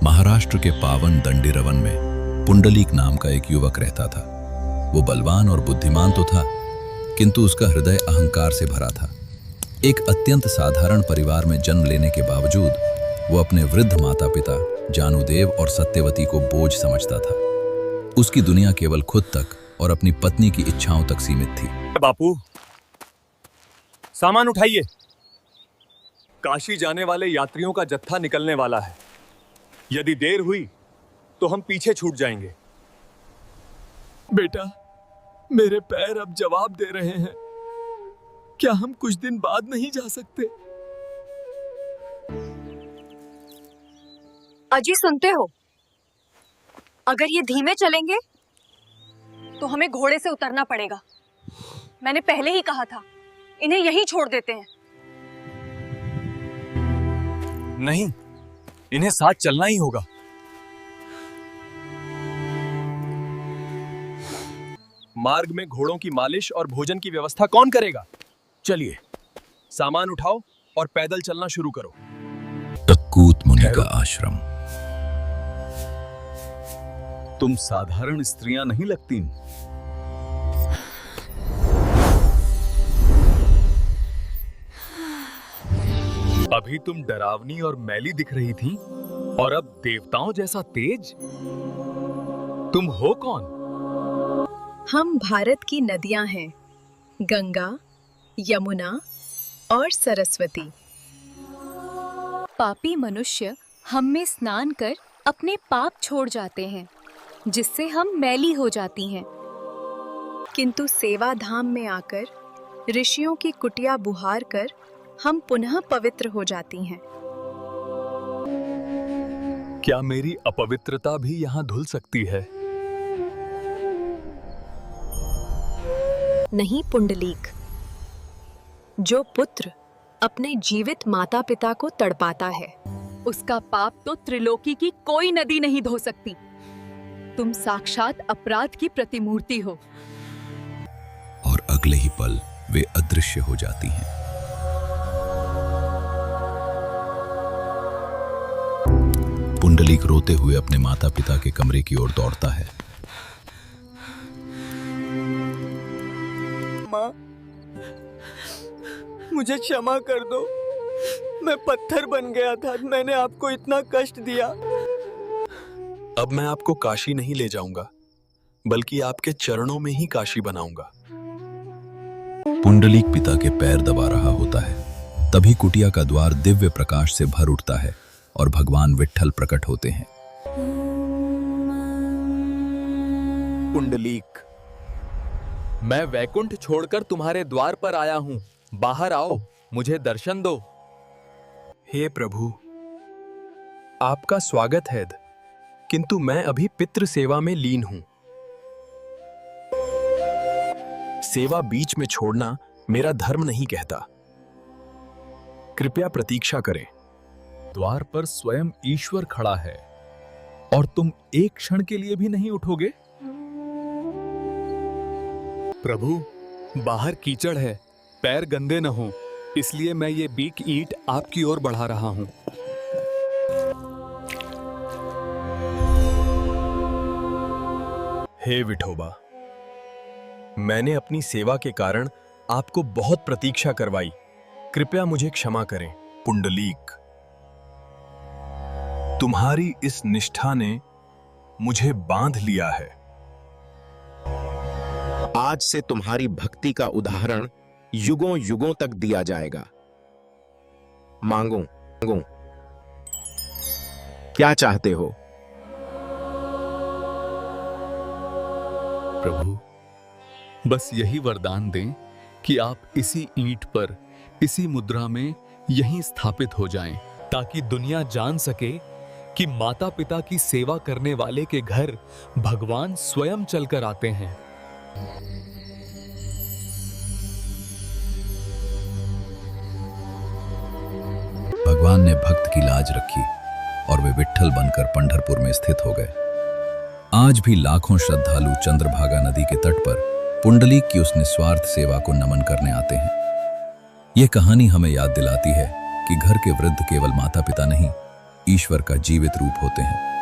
महाराष्ट्र के पावन दंडीरवन में पुंडलीक नाम का एक युवक रहता था। वो बलवान और बुद्धिमान तो था, किंतु उसका हृदय अहंकार से भरा था। एक अत्यंत साधारण परिवार में जन्म लेने के बावजूद वो अपने वृद्ध माता पिता जानुदेव और सत्यवती को बोझ समझता था। उसकी दुनिया केवल खुद तक और अपनी पत्नी की इच्छाओं तक सीमित थी। बापू, सामान उठाइए। काशी जाने वाले यात्रियों का जत्था निकलने वाला है। यदि देर हुई तो हम पीछे छूट जाएंगे। बेटा, मेरे पैर अब जवाब दे रहे हैं। क्या हम कुछ दिन बाद नहीं जा सकते? अजी, सुनते हो? अगर ये धीमे चलेंगे तो हमें घोड़े से उतरना पड़ेगा। मैंने पहले ही कहा था, इन्हें यहीं छोड़ देते हैं। नहीं, इन्हें साथ चलना ही होगा। मार्ग में घोड़ों की मालिश और भोजन की व्यवस्था कौन करेगा? चलिए, सामान उठाओ और पैदल चलना शुरू करो। तक्कूत मुनि का आश्रम। तुम साधारण स्त्रियां नहीं लगती। अभी तुम डरावनी और मैली दिख रही थी और अब देवताओं जैसा तेज। तुम हो कौन? हम भारत की नदियां हैं, गंगा, यमुना और सरस्वती। पापी मनुष्य हम में स्नान कर अपने पाप छोड़ जाते हैं, जिससे हम मैली हो जाती हैं। किंतु सेवा धाम में आकर ऋषियों की कुटिया बुहार कर हम पुनः पवित्र हो जाती हैं। क्या मेरी अपवित्रता भी यहाँ धुल सकती है? नहीं पुंडलीक, जो पुत्र अपने जीवित माता पिता को तड़पाता है, उसका पाप तो त्रिलोकी की कोई नदी नहीं धो सकती। तुम साक्षात अपराध की प्रतिमूर्ति हो। और अगले ही पल वे अदृश्य हो जाती हैं। पुंडलीक रोते हुए अपने माता पिता के कमरे की ओर दौड़ता है। माँ, मुझे क्षमा कर दो। मैं पत्थर बन गया था, मैंने आपको इतना कष्ट दिया। अब मैं आपको काशी नहीं ले जाऊंगा, बल्कि आपके चरणों में ही काशी बनाऊंगा। पुंडलीक पिता के पैर दबा रहा होता है। तभी कुटिया का द्वार दिव्य प्रकाश से भर उठता है और भगवान विट्ठल प्रकट होते हैं। पुंडलीक, मैं वैकुंठ छोड़कर तुम्हारे द्वार पर आया हूं। बाहर आओ, मुझे दर्शन दो। हे प्रभु, आपका स्वागत है, किंतु मैं अभी पितृ सेवा में लीन हूं। सेवा बीच में छोड़ना मेरा धर्म नहीं कहता। कृपया प्रतीक्षा करें। द्वार पर स्वयं ईश्वर खड़ा है और तुम एक क्षण के लिए भी नहीं उठोगे? प्रभु, बाहर कीचड़ है, पैर गंदे न हो, इसलिए मैं ये बीक ईंट आपकी ओर बढ़ा रहा हूं। हे विठोबा, मैंने अपनी सेवा के कारण आपको बहुत प्रतीक्षा करवाई। कृपया मुझे क्षमा करें। पुंडलीक, तुम्हारी इस निष्ठा ने मुझे बांध लिया है। आज से तुम्हारी भक्ति का उदाहरण युगों युगों तक दिया जाएगा। मांगो, मांगो, क्या चाहते हो? प्रभु, बस यही वरदान दें कि आप इसी ईंट पर, इसी मुद्रा में यहीं स्थापित हो जाएं, ताकि दुनिया जान सके कि माता पिता की सेवा करने वाले के घर भगवान स्वयं चलकर आते हैं। भगवान ने भक्त की लाज रखी और वे विट्ठल बनकर पंढरपुर में स्थित हो गए। आज भी लाखों श्रद्धालु चंद्रभागा नदी के तट पर पुंडलीक की उस निस्वार्थ सेवा को नमन करने आते हैं। यह कहानी हमें याद दिलाती है कि घर के वृद्ध केवल माता पिता नहीं, ईश्वर का जीवित रूप होते हैं।